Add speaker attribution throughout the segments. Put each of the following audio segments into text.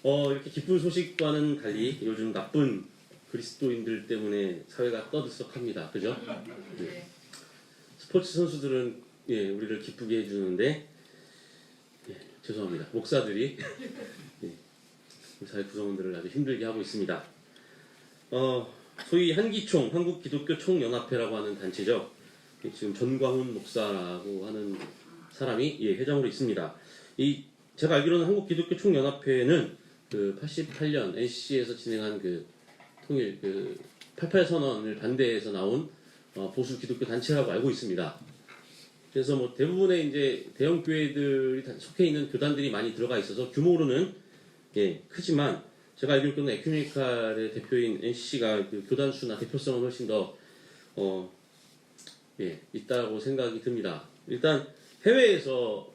Speaker 1: 이렇게 기쁜 소식과는 달리 요즘 나쁜 그리스도인들 때문에 사회가 떠들썩합니다. 그죠? 네. 스포츠 선수들은 우리를 기쁘게 해주는데 죄송합니다. 목사들이 사회 구성원들을 아주 힘들게 하고 있습니다. 소위 한기총, 한국기독교총연합회라고 하는 단체죠. 지금 전광훈 목사라고 하는 사람이 회장으로 있습니다. 제가 알기로는 한국기독교총연합회는 그 88년 NCC에서 진행한 그 통일 88선언을 반대해서 나온 보수 기독교 단체라고 알고 있습니다. 그래서 뭐 대부분의 이제 대형 교회들이 속해 있는 교단들이 많이 들어가 있어서 규모로는 크지만 제가 알기로는 에큐메니칼의 대표인 NCC가 그 교단 수나 대표성은 훨씬 더 있다고 생각이 듭니다. 일단 해외에서는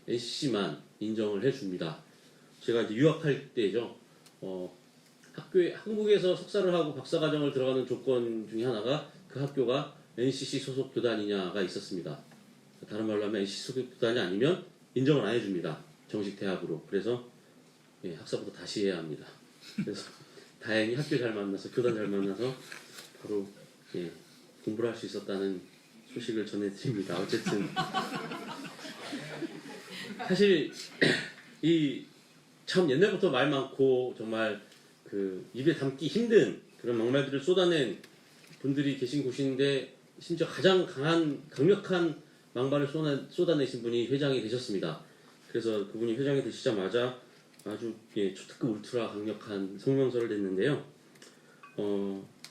Speaker 1: NCC만 인정을 해줍니다. 제가 이제 유학할 때죠. 한국에서 석사를 하고 박사과정을 들어가는 조건 중에 하나가 그 학교가 NCC 소속 교단이냐가 있었습니다. 다른 말로 하면 NCC 소속 교단이 아니면 인정을 안 해줍니다. 정식 대학으로. 그래서 학사부터 다시 해야 합니다. 그래서 다행히 학교 잘 만나서 교단 잘 만나서 바로 공부를 할 수 있었다는 소식을 전해드립니다. 어쨌든 사실 참 옛날부터 말 많고 정말 그 입에 담기 힘든 그런 막말들을 쏟아낸 분들이 계신 곳인데 심지어 가장 강력한 막말을 쏟아내신 분이 회장이 되셨습니다. 그래서 그분이 회장이 되시자마자 아주 초특급 울트라 강력한 성명서를 냈는데요.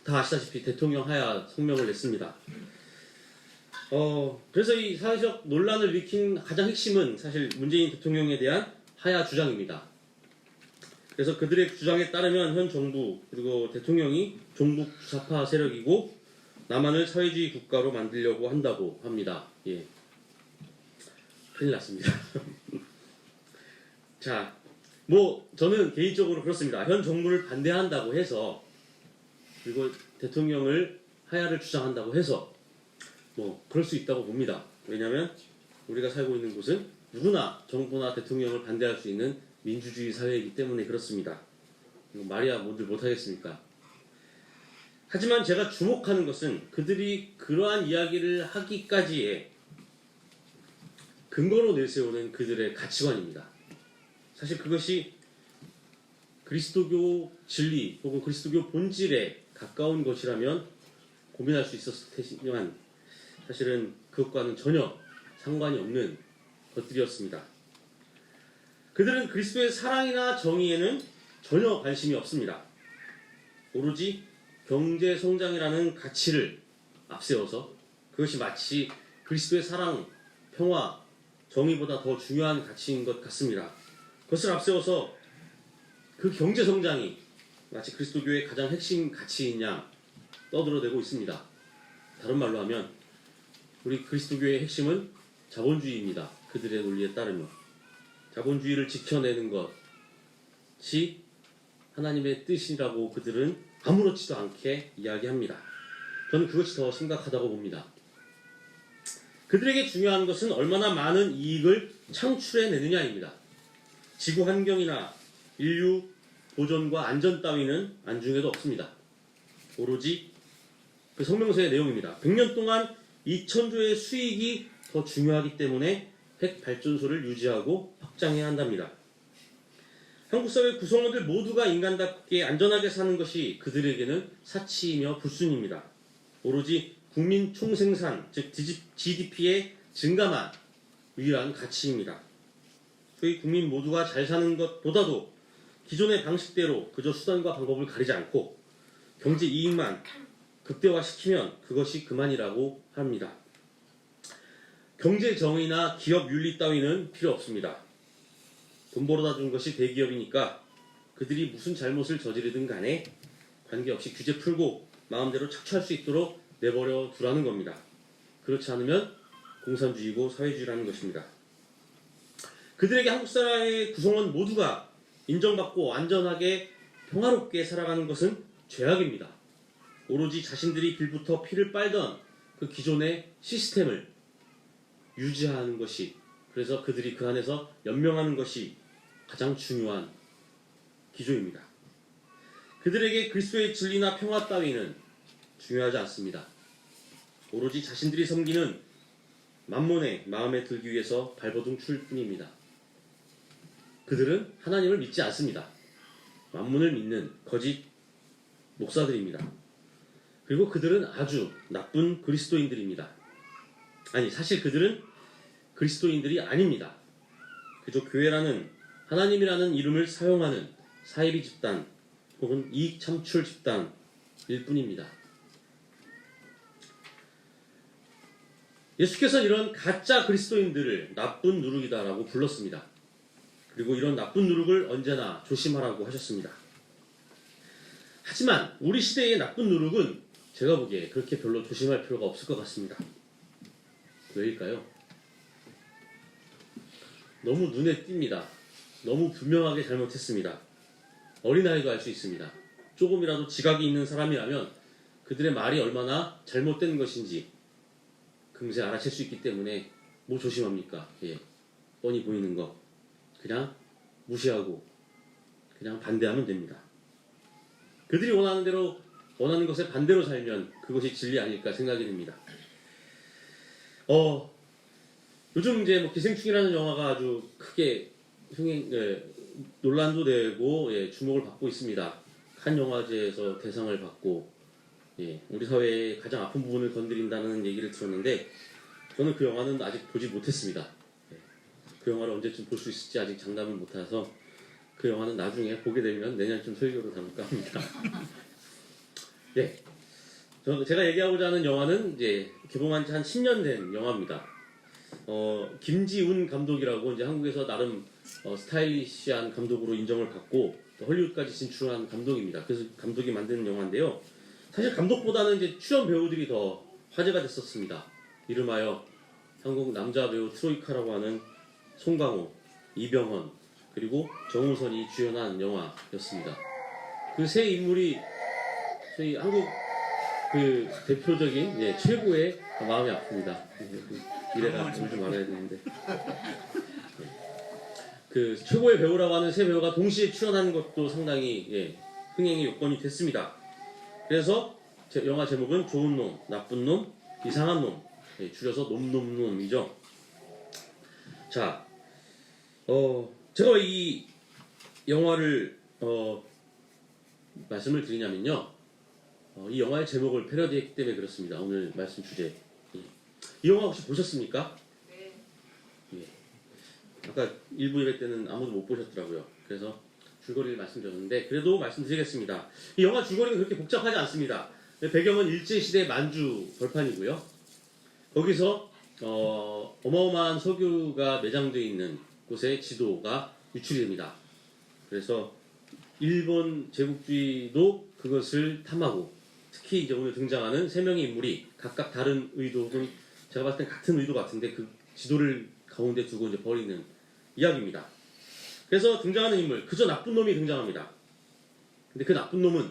Speaker 1: 다 아시다시피 대통령 하야 성명을 냈습니다. 그래서 이 사회적 논란을 일으킨 가장 핵심은 사실 문재인 대통령에 대한 하야 주장입니다. 그래서 그들의 주장에 따르면 현 정부 그리고 대통령이 종북 주사파 세력이고 남한을 사회주의 국가로 만들려고 한다고 합니다. 큰일 났습니다. 자, 저는 개인적으로 그렇습니다. 현 정부를 반대한다고 해서 그리고 대통령을 하야를 주장한다고 해서 그럴 수 있다고 봅니다. 왜냐하면 우리가 살고 있는 곳은 누구나 정부나 대통령을 반대할 수 있는 민주주의 사회이기 때문에 그렇습니다. 말이야 뭔들 못하겠습니까? 하지만 제가 주목하는 것은 그들이 그러한 이야기를 하기까지의 근거로 내세우는 그들의 가치관입니다. 사실 그것이 그리스도교 진리 혹은 그리스도교 본질에 가까운 것이라면 고민할 수 있었을 테지만 사실은 그것과는 전혀 상관이 없는 것들이었습니다. 그들은 그리스도의 사랑이나 정의에는 전혀 관심이 없습니다. 오로지 경제 성장이라는 가치를 앞세워서 그것이 마치 그리스도의 사랑, 평화, 정의보다 더 중요한 가치인 것 같습니다. 그것을 앞세워서 그 경제 성장이 마치 그리스도교의 가장 핵심 가치인 양 떠들어대고 있습니다. 다른 말로 하면 우리 그리스도교의 핵심은 자본주의입니다. 그들의 논리에 따르면 자본주의를 지켜내는 것이 하나님의 뜻이라고 그들은 아무렇지도 않게 이야기합니다. 저는 그것이 더 심각하다고 봅니다. 그들에게 중요한 것은 얼마나 많은 이익을 창출해내느냐입니다. 지구 환경이나 인류 보존과 안전 따위는 안중에도 없습니다. 오로지 그 성명서의 내용입니다. 100년 동안 2,000조의 수익이 더 중요하기 때문에 핵발전소를 유지하고 확장해야 한답니다. 한국 사회 구성원들 모두가 인간답게 안전하게 사는 것이 그들에게는 사치이며 불순입니다. 오로지 국민 총생산, 즉 GDP의 증가만 유일한 가치입니다. 소위 국민 모두가 잘 사는 것보다도 기존의 방식대로 그저 수단과 방법을 가리지 않고 경제 이익만 극대화시키면 그것이 그만이라고 합니다. 경제 정의나 기업 윤리 따위는 필요 없습니다. 돈 벌어다 준 것이 대기업이니까 그들이 무슨 잘못을 저지르든 간에 관계없이 규제 풀고 마음대로 착취할 수 있도록 내버려 두라는 겁니다. 그렇지 않으면 공산주의고 사회주의라는 것입니다. 그들에게 한국 사회의 구성원 모두가 인정받고 안전하게 평화롭게 살아가는 것은 죄악입니다. 오로지 자신들이 빌부터 피를 빨던 그 기존의 시스템을 유지하는 것이, 그래서 그들이 그 안에서 연명하는 것이 가장 중요한 기조입니다. 그들에게 그리스도의 진리나 평화 따위는 중요하지 않습니다. 오로지 자신들이 섬기는 만몬의 마음에 들기 위해서 발버둥 칠 뿐입니다. 그들은 하나님을 믿지 않습니다. 만몬을 믿는 거짓 목사들입니다. 그리고 그들은 아주 나쁜 그리스도인들입니다. 아니, 사실 그들은 그리스도인들이 아닙니다. 그저 교회라는 하나님이라는 이름을 사용하는 사이비 집단 혹은 이익 창출 집단일 뿐입니다. 예수께서는 이런 가짜 그리스도인들을 나쁜 누룩이다라고 불렀습니다. 그리고 이런 나쁜 누룩을 언제나 조심하라고 하셨습니다. 하지만 우리 시대의 나쁜 누룩은 제가 보기에 그렇게 별로 조심할 필요가 없을 것 같습니다. 왜일까요? 너무 눈에 띕니다. 너무 분명하게 잘못했습니다. 어린아이도 알 수 있습니다. 조금이라도 지각이 있는 사람이라면 그들의 말이 얼마나 잘못된 것인지 금세 알아챌 수 있기 때문에 뭐 조심합니까? 예, 뻔히 보이는 거 그냥 무시하고 그냥 반대하면 됩니다. 그들이 원하는 대로 원하는 것에 반대로 살면 그것이 진리 아닐까 생각이 듭니다. 요즘 이제 뭐 기생충이라는 영화가 아주 크게 논란도 되고 주목을 받고 있습니다. 칸 영화제에서 대상을 받고 우리 사회의 가장 아픈 부분을 건드린다는 얘기를 들었는데 저는 그 영화는 아직 보지 못했습니다. 그 영화를 언제쯤 볼 수 있을지 아직 장담을 못해서 그 영화는 나중에 보게 되면 내년쯤 설교로 담을까 합니다. 제가 얘기하고자 하는 영화는 이제 개봉한 지 한 10년 된 영화입니다. 김지훈 감독이라고 이제 한국에서 나름 스타일리시한 감독으로 인정을 받고 헐리우드까지 진출한 감독입니다. 그래서 감독이 만드는 영화인데요. 사실 감독보다는 이제 출연 배우들이 더 화제가 됐었습니다. 이름하여 한국 남자 배우 트로이카라고 하는 송강호, 이병헌, 그리고 정우성이 주연한 영화였습니다. 그 세 인물이 저희 한국 그 대표적인 최고의 마음이 아픕니다. 이래가 울지 말아야 되는데 그 최고의 배우라고 하는 세 배우가 동시에 출연하는 것도 상당히 흥행의 요건이 됐습니다. 그래서 영화 제목은 좋은 놈, 나쁜 놈, 이상한 놈, 줄여서 놈놈놈이죠. 자, 제가 왜 이 영화를 말씀을 드리냐면요. 이 영화의 제목을 패러디했기 때문에 그렇습니다. 오늘 말씀 주제. 이 영화 혹시 보셨습니까? 네. 아까 일부 예배 때는 아무도 못 보셨더라고요. 그래서 줄거리를 말씀드렸는데 그래도 말씀드리겠습니다. 이 영화 줄거리는 그렇게 복잡하지 않습니다. 배경은 일제시대 만주 벌판이고요. 거기서 어마어마한 석유가 매장되어 있는 곳의 지도가 유출됩니다. 그래서 일본 제국주의도 그것을 탐하고 특히 이제 오늘 등장하는 세 명의 인물이 각각 다른 의도 혹은 제가 봤을 땐 같은 의도 같은데 그 지도를 가운데 두고 이제 벌이는 이야기입니다. 그래서 등장하는 인물 그저 나쁜 놈이 등장합니다. 근데 그 나쁜 놈은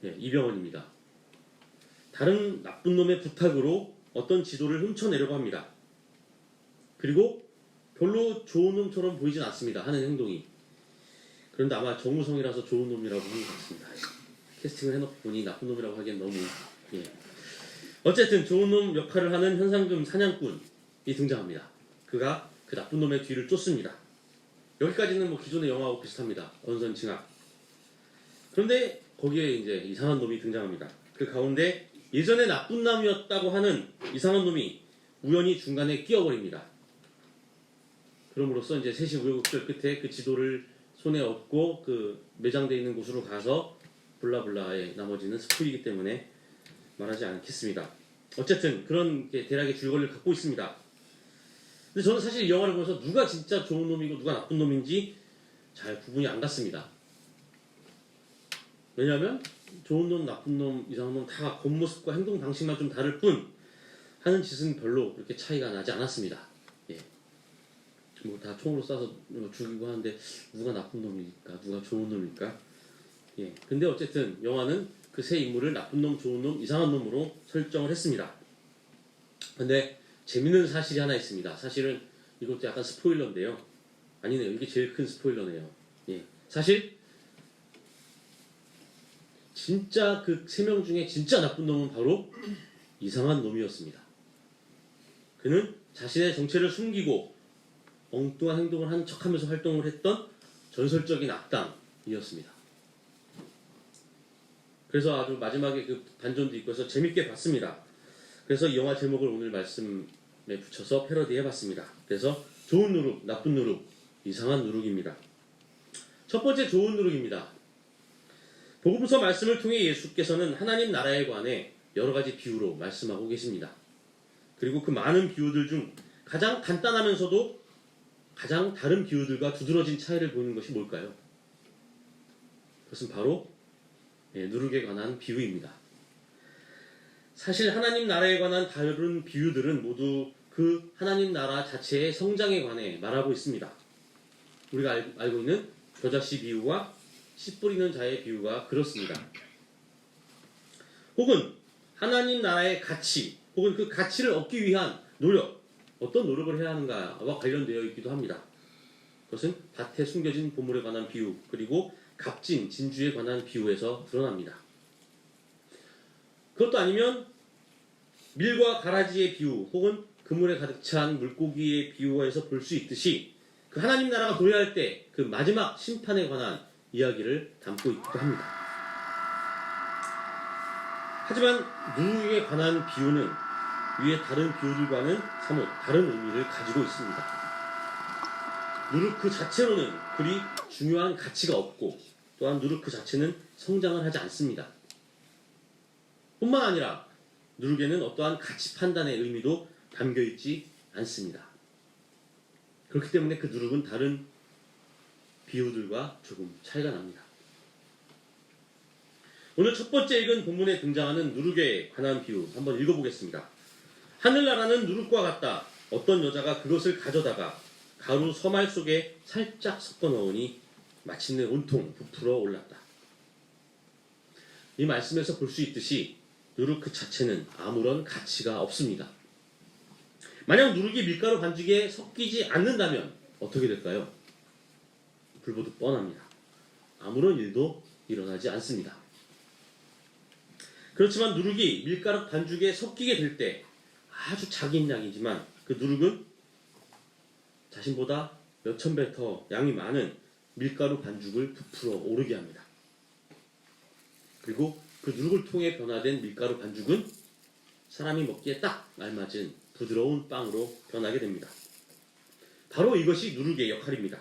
Speaker 1: 이병헌입니다. 다른 나쁜 놈의 부탁으로 어떤 지도를 훔쳐내려고 합니다. 그리고 별로 좋은 놈처럼 보이진 않습니다. 하는 행동이. 그런데 아마 정우성이라서 좋은 놈이라고 하는 것 같습니다. 캐스팅을 해놓고 보니 나쁜 놈이라고 하기엔 너무 어쨌든 좋은 놈 역할을 하는 현상금 사냥꾼이 등장합니다. 그가 그 나쁜 놈의 뒤를 쫓습니다. 여기까지는 뭐 기존의 영화하고 비슷합니다. 언선징악. 그런데 거기에 이제 이상한 놈이 등장합니다. 그 가운데 예전에 나쁜 놈이었다고 하는 이상한 놈이 우연히 중간에 끼어버립니다. 그럼으로써 이제 셋이 우여곡절 끝에 그 지도를 손에 얻고 그 매장되어 있는 곳으로 가서 블라블라의 나머지는 스포이기 때문에 말하지 않겠습니다. 어쨌든 그런 대략의 줄거리를 갖고 있습니다. 근데 저는 사실 이 영화를 보면서 누가 진짜 좋은 놈이고 누가 나쁜 놈인지 잘 구분이 안 갔습니다. 왜냐하면 좋은 놈, 나쁜 놈, 이상한 놈 다 겉모습과 행동 방식만 좀 다를 뿐 하는 짓은 별로 그렇게 차이가 나지 않았습니다. 뭐 다 총으로 쏴서 죽이고 하는데 누가 나쁜 놈일까? 누가 좋은 놈일까? 근데 어쨌든 영화는 그 세 인물을 나쁜 놈, 좋은 놈, 이상한 놈으로 설정을 했습니다. 근데 재밌는 사실이 하나 있습니다. 사실은 이것도 약간 스포일러인데요. 아니네요. 이게 제일 큰 스포일러네요. 예. 사실 진짜 그 3명 중에 진짜 나쁜 놈은 바로 이상한 놈이었습니다. 그는 자신의 정체를 숨기고 엉뚱한 행동을 하는 척하면서 활동을 했던 전설적인 악당이었습니다. 그래서 아주 마지막에 그 반전도 있고 해서 재밌게 봤습니다. 그래서 이 영화 제목을 오늘 말씀에 붙여서 패러디해봤습니다. 그래서 좋은 누룩, 나쁜 누룩, 이상한 누룩입니다. 첫 번째 좋은 누룩입니다. 복음서 말씀을 통해 예수께서는 하나님 나라에 관해 여러 가지 비유로 말씀하고 계십니다. 그리고 그 많은 비유들 중 가장 간단하면서도 가장 다른 비유들과 두드러진 차이를 보이는 것이 뭘까요? 그것은 바로 누룩에 관한 비유입니다. 사실 하나님 나라에 관한 다른 비유들은 모두 그 하나님 나라 자체의 성장에 관해 말하고 있습니다. 우리가 알고 있는 겨자씨 비유와 씨 뿌리는 자의 비유가 그렇습니다. 혹은 하나님 나라의 가치, 혹은 그 가치를 얻기 위한 노력, 어떤 노력을 해야 하는가와 관련되어 있기도 합니다. 그것은 밭에 숨겨진 보물에 관한 비유, 그리고 값진 진주에 관한 비유에서 드러납니다. 그것도 아니면 밀과 가라지의 비유, 혹은 그물에 가득 찬 물고기의 비유에서 볼 수 있듯이 그 하나님 나라가 도래할 때 그 마지막 심판에 관한 이야기를 담고 있기도 합니다. 하지만 누룩에 관한 비유는 위의 다른 비유들과는 사뭇 다른 의미를 가지고 있습니다. 누룩 그 자체로는 그리 중요한 가치가 없고, 또한 누룩 그 자체는 성장을 하지 않습니다. 뿐만 아니라 누룩에는 어떠한 가치 판단의 의미도 담겨있지 않습니다. 그렇기 때문에 그 누룩은 다른 비유들과 조금 차이가 납니다. 오늘 첫 번째 읽은 본문에 등장하는 누룩에 관한 비유 한번 읽어보겠습니다. 하늘나라는 누룩과 같다. 어떤 여자가 그것을 가져다가 가루 서말 속에 살짝 섞어 넣으니 마침내 온통 부풀어 올랐다. 이 말씀에서 볼 수 있듯이 누룩 그 자체는 아무런 가치가 없습니다. 만약 누룩이 밀가루 반죽에 섞이지 않는다면 어떻게 될까요? 불보듯 뻔합니다. 아무런 일도 일어나지 않습니다. 그렇지만 누룩이 밀가루 반죽에 섞이게 될 때 아주 작은 양이지만 그 누룩은 자신보다 몇천 배 더 양이 많은 밀가루 반죽을 부풀어 오르게 합니다. 그리고 그 누룩을 통해 변화된 밀가루 반죽은 사람이 먹기에 딱 알맞은 부드러운 빵으로 변하게 됩니다. 바로 이것이 누룩의 역할입니다.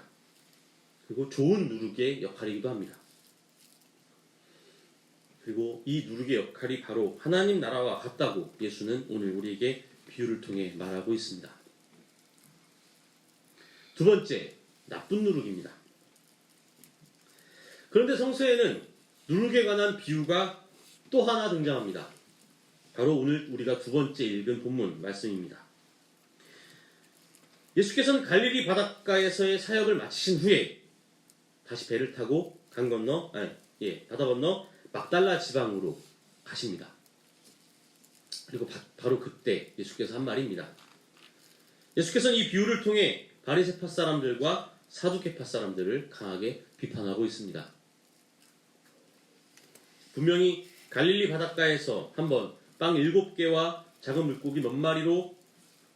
Speaker 1: 그리고 좋은 누룩의 역할이기도 합니다. 그리고 이 누룩의 역할이 바로 하나님 나라와 같다고 예수는 오늘 우리에게 비유를 통해 말하고 있습니다. 두 번째, 나쁜 누룩입니다. 그런데 성서에는 누룩에 관한 비유가 또 하나 등장합니다. 바로 오늘 우리가 두 번째 읽은 본문 말씀입니다. 예수께서는 갈릴리 바닷가에서의 사역을 마치신 후에 다시 배를 타고 바다 건너 막달라 지방으로 가십니다. 그리고 바로 그때 예수께서 한 말입니다. 예수께서는 이 비유를 통해 바리새파 사람들과 사두개파 사람들을 강하게 비판하고 있습니다. 분명히 갈릴리 바닷가에서 한번 빵 7개와 작은 물고기 몇 마리로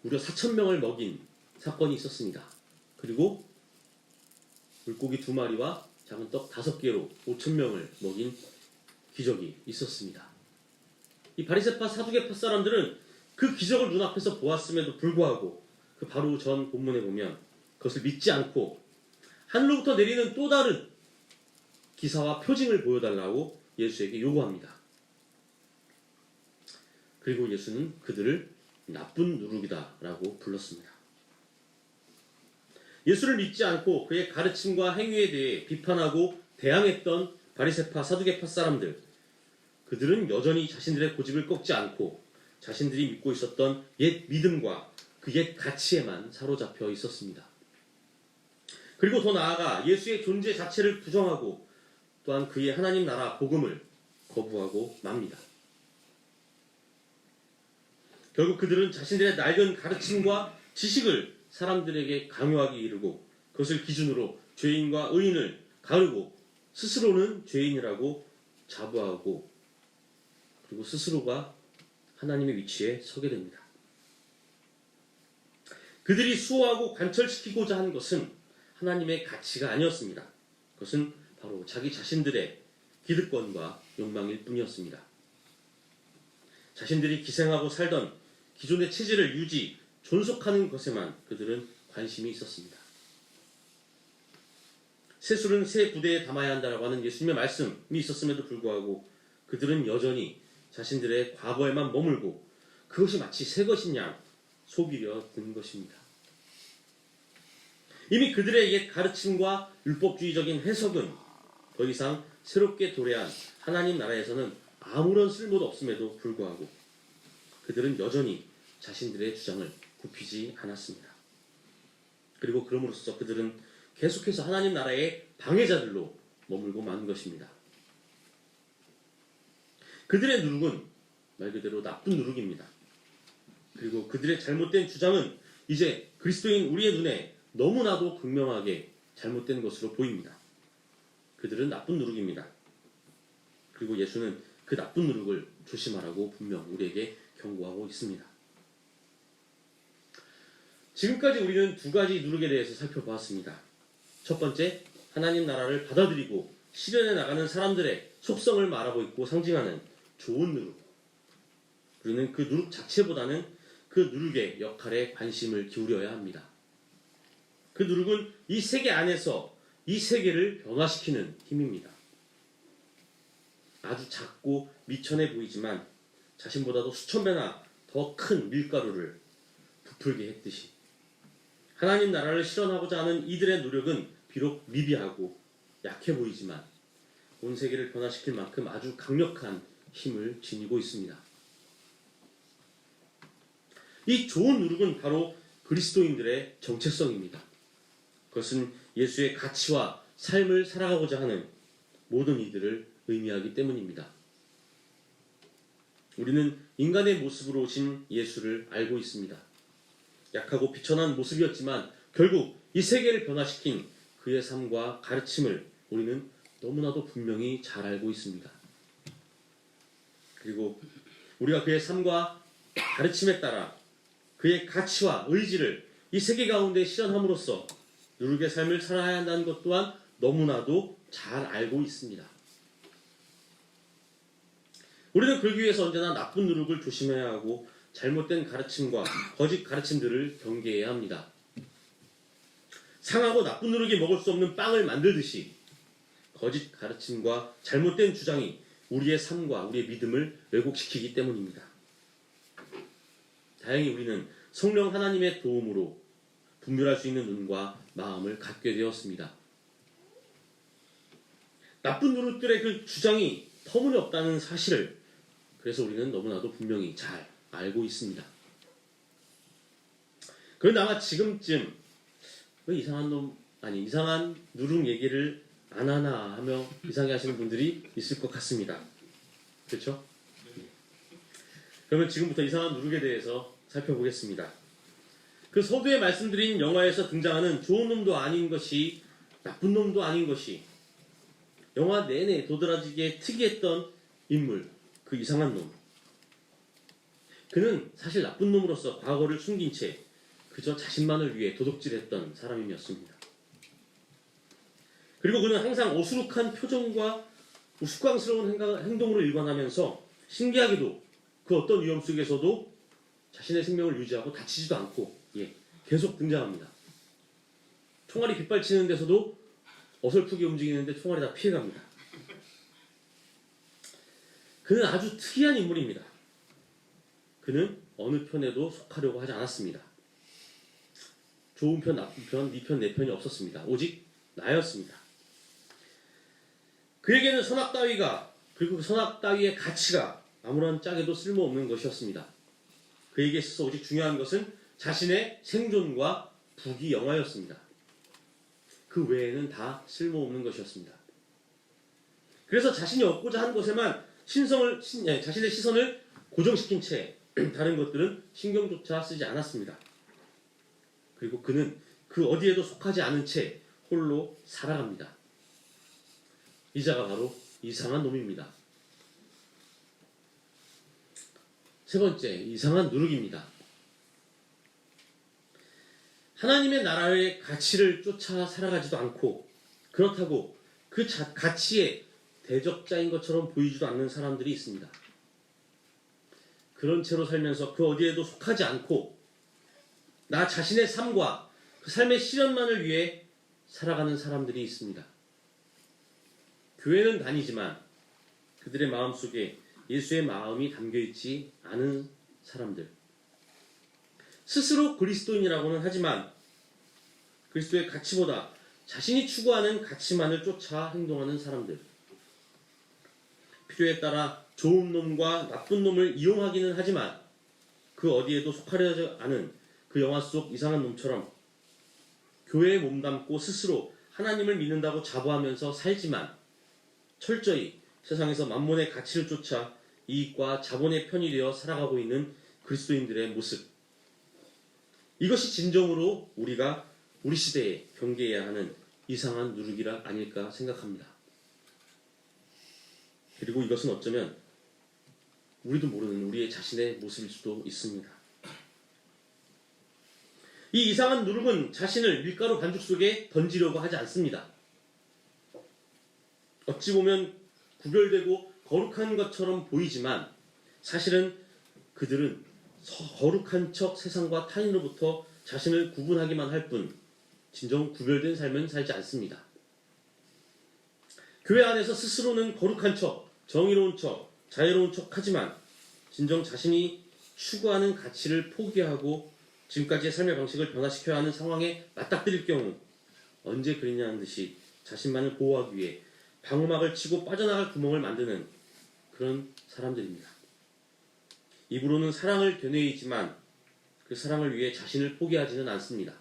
Speaker 1: 무려 4,000명을 먹인 사건이 있었습니다. 그리고 물고기 2마리와 작은 떡 5개로 5,000명을 먹인 기적이 있었습니다. 이 바리새파 사두개파 사람들은 그 기적을 눈앞에서 보았음에도 불구하고 그 바로 전 본문에 보면 그것을 믿지 않고 하늘로부터 내리는 또 다른 기사와 표징을 보여달라고 예수에게 요구합니다. 그리고 예수는 그들을 나쁜 누룩이다 라고 불렀습니다. 예수를 믿지 않고 그의 가르침과 행위에 대해 비판하고 대항했던 바리새파 사두개파 사람들, 그들은 여전히 자신들의 고집을 꺾지 않고 자신들이 믿고 있었던 옛 믿음과 그 옛 가치에만 사로잡혀 있었습니다. 그리고 더 나아가 예수의 존재 자체를 부정하고 또한 그의 하나님 나라 복음을 거부하고 맙니다. 결국 그들은 자신들의 낡은 가르침과 지식을 사람들에게 강요하기 이르고 그것을 기준으로 죄인과 의인을 가르고 스스로는 죄인이라고 자부하고 그리고 스스로가 하나님의 위치에 서게 됩니다. 그들이 수호하고 관철시키고자 한 것은 하나님의 가치가 아니었습니다. 그것은 바로 자기 자신들의 기득권과 욕망일 뿐이었습니다. 자신들이 기생하고 살던 기존의 체제를 유지, 존속하는 것에만 그들은 관심이 있었습니다. 새술은 새 부대에 담아야 한다고 하는 예수님의 말씀이 있었음에도 불구하고 그들은 여전히 자신들의 과거에만 머물고 그것이 마치 새 것인 양 속이려 든 것입니다. 이미 그들의 옛 가르침과 율법주의적인 해석은 더 이상 새롭게 도래한 하나님 나라에서는 아무런 쓸모도 없음에도 불구하고 그들은 여전히 자신들의 주장을 굽히지 않았습니다. 그리고 그럼으로써 그들은 계속해서 하나님 나라의 방해자들로 머물고 마는 것입니다. 그들의 누룩은 말 그대로 나쁜 누룩입니다. 그리고 그들의 잘못된 주장은 이제 그리스도인 우리의 눈에 너무나도 극명하게 잘못된 것으로 보입니다. 그들은 나쁜 누룩입니다. 그리고 예수는 그 나쁜 누룩을 조심하라고 분명 우리에게 경고하고 있습니다. 지금까지 우리는 두 가지 누룩에 대해서 살펴보았습니다. 첫 번째, 하나님 나라를 받아들이고 실현해 나가는 사람들의 속성을 말하고 있고 상징하는 좋은 누룩. 우리는 그 누룩 자체보다는 그 누룩의 역할에 관심을 기울여야 합니다. 그 누룩은 이 세계 안에서 이 세계를 변화시키는 힘입니다. 아주 작고 미천해 보이지만 자신보다도 수천 배나 더 큰 밀가루를 부풀게 했듯이 하나님 나라를 실현하고자 하는 이들의 노력은 비록 미비하고 약해 보이지만 온 세계를 변화시킬 만큼 아주 강력한 힘을 지니고 있습니다. 이 좋은 누룩은 바로 그리스도인들의 정체성입니다. 그것은 예수의 가치와 삶을 살아가고자 하는 모든 이들을 의미하기 때문입니다. 우리는 인간의 모습으로 오신 예수를 알고 있습니다. 약하고 비천한 모습이었지만 결국 이 세계를 변화시킨 그의 삶과 가르침을 우리는 너무나도 분명히 잘 알고 있습니다. 그리고 우리가 그의 삶과 가르침에 따라 그의 가치와 의지를 이 세계 가운데 실현함으로써 누룩의 삶을 살아야 한다는 것 또한 너무나도 잘 알고 있습니다. 우리는 그러기 위해서 언제나 나쁜 누룩을 조심해야 하고 잘못된 가르침과 거짓 가르침들을 경계해야 합니다. 상하고 나쁜 누룩이 먹을 수 없는 빵을 만들듯이 거짓 가르침과 잘못된 주장이 우리의 삶과 우리의 믿음을 왜곡시키기 때문입니다. 다행히 우리는 성령 하나님의 도움으로 분별할 수 있는 눈과 마음을 갖게 되었습니다. 나쁜 누룩들의 그 주장이 터무니없다는 사실을 그래서 우리는 너무나도 분명히 잘 알고 있습니다. 그런데 아마 지금쯤 왜 이상한 누룩 얘기를 안 하나 하며 이상해 하시는 분들이 있을 것 같습니다. 그렇죠? 그러면 지금부터 이상한 누룩에 대해서 살펴보겠습니다. 그 서두에 말씀드린 영화에서 등장하는 좋은 놈도 아닌 것이 나쁜 놈도 아닌 것이 영화 내내 도드라지게 특이했던 인물, 그 이상한 놈. 그는 사실 나쁜 놈으로서 과거를 숨긴 채 그저 자신만을 위해 도둑질했던 사람이었습니다. 그리고 그는 항상 어수룩한 표정과 우스꽝스러운 행동으로 일관하면서 신기하게도 그 어떤 위험 속에서도 자신의 생명을 유지하고 다치지도 않고 계속 등장합니다. 총알이 빗발치는 데서도 어설프게 움직이는데 총알이 다 피해갑니다. 그는 아주 특이한 인물입니다. 그는 어느 편에도 속하려고 하지 않았습니다. 좋은 편, 나쁜 편, 네 편, 내 편이 없었습니다. 오직 나였습니다. 그에게는 선악 따위가 그리고 그 선악 따위의 가치가 아무런 짝에도 쓸모없는 것이었습니다. 그에게 있어서 오직 중요한 것은 자신의 생존과 부귀영화였습니다. 그 외에는 다 쓸모없는 것이었습니다. 그래서 자신이 얻고자 한 것에만 자신의 시선을 고정시킨 채 다른 것들은 신경조차 쓰지 않았습니다. 그리고 그는 그 어디에도 속하지 않은 채 홀로 살아갑니다. 이 자가 바로 이상한 놈입니다. 세 번째, 이상한 누룩입니다. 하나님의 나라의 가치를 쫓아 살아가지도 않고 그렇다고 그 가치에 대적자인 것처럼 보이지도 않는 사람들이 있습니다. 그런 채로 살면서 그 어디에도 속하지 않고 나 자신의 삶과 그 삶의 실현만을 위해 살아가는 사람들이 있습니다. 교회는 다니지만 그들의 마음속에 예수의 마음이 담겨있지 않은 사람들. 스스로 그리스도인이라고는 하지만 그리스도의 가치보다 자신이 추구하는 가치만을 쫓아 행동하는 사람들. 필요에 따라 좋은 놈과 나쁜 놈을 이용하기는 하지만 그 어디에도 속하려 않은 그 영화 속 이상한 놈처럼 교회에 몸담고 스스로 하나님을 믿는다고 자부하면서 살지만 철저히 세상에서 만몬의 가치를 쫓아 이익과 자본의 편이 되어 살아가고 있는 그리스도인들의 모습. 이것이 진정으로 우리가 우리 시대에 경계해야 하는 이상한 누룩이라 아닐까 생각합니다. 그리고 이것은 어쩌면 우리도 모르는 우리의 자신의 모습일 수도 있습니다. 이 이상한 누룩은 자신을 밀가루 반죽 속에 던지려고 하지 않습니다. 어찌 보면 구별되고 거룩한 것처럼 보이지만 사실은 그들은 거룩한 척 세상과 타인으로부터 자신을 구분하기만 할 뿐 진정 구별된 삶은 살지 않습니다. 교회 안에서 스스로는 거룩한 척, 정의로운 척, 자유로운 척 하지만 진정 자신이 추구하는 가치를 포기하고 지금까지의 삶의 방식을 변화시켜야 하는 상황에 맞닥뜨릴 경우 언제 그랬냐는 듯이 자신만을 보호하기 위해 방어막을 치고 빠져나갈 구멍을 만드는 그런 사람들입니다. 입으로는 사랑을 되뇌이지만 그 사랑을 위해 자신을 포기하지는 않습니다.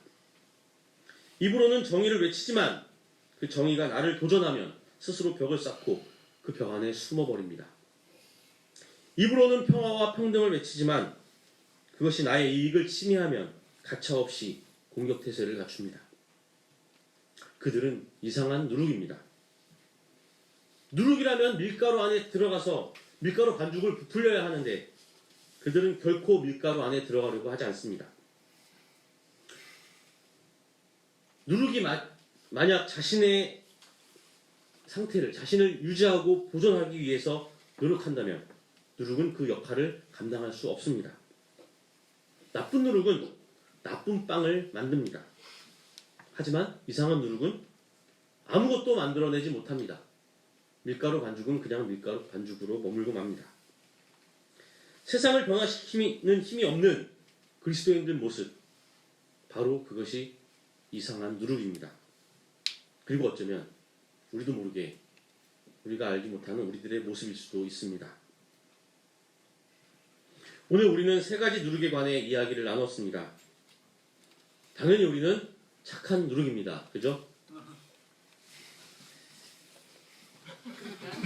Speaker 1: 입으로는 정의를 외치지만 그 정의가 나를 도전하면 스스로 벽을 쌓고 그 벽 안에 숨어버립니다. 입으로는 평화와 평등을 외치지만 그것이 나의 이익을 침해하면 가차없이 공격태세를 갖춥니다. 그들은 이상한 누룩입니다. 누룩이라면 밀가루 안에 들어가서 밀가루 반죽을 부풀려야 하는데 그들은 결코 밀가루 안에 들어가려고 하지 않습니다. 누룩이 만약 자신의 상태를, 자신을 유지하고 보존하기 위해서 노력한다면 누룩은 그 역할을 감당할 수 없습니다. 나쁜 누룩은 나쁜 빵을 만듭니다. 하지만 이상한 누룩은 아무것도 만들어내지 못합니다. 밀가루 반죽은 그냥 밀가루 반죽으로 머물고 맙니다. 세상을 변화시키는 힘이 없는 그리스도인들 모습, 바로 그것이 이상한 누룩입니다. 그리고 어쩌면 우리도 모르게 우리가 알지 못하는 우리들의 모습일 수도 있습니다. 오늘 우리는 세 가지 누룩에 관해 이야기를 나눴습니다. 당연히 우리는 착한 누룩입니다. 그죠?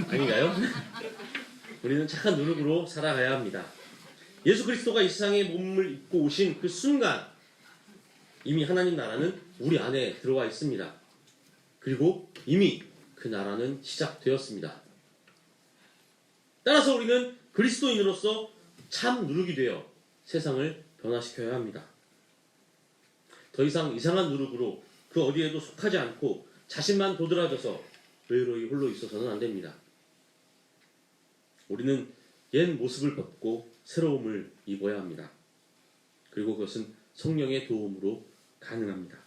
Speaker 1: 아닌가요? 우리는 착한 누룩으로 살아가야 합니다. 예수 그리스도가 이 세상에 몸을 입고 오신 그 순간 이미 하나님 나라는 우리 안에 들어와 있습니다. 그리고 이미 그 나라는 시작되었습니다. 따라서 우리는 그리스도인으로서 참 누룩이 되어 세상을 변화시켜야 합니다. 더 이상 이상한 누룩으로 그 어디에도 속하지 않고 자신만 도드라져서 외로이 홀로 있어서는 안 됩니다. 우리는 옛 모습을 벗고 새로움을 입어야 합니다. 그리고 그것은 성령의 도움으로 가능합니다.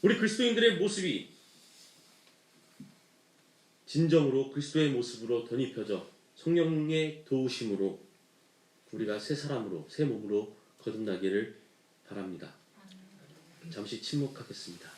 Speaker 1: 우리 그리스도인들의 모습이 진정으로 그리스도의 모습으로 덧입혀져 성령의 도우심으로 우리가 새 사람으로, 새 몸으로 거듭나기를 바랍니다. 잠시 침묵하겠습니다.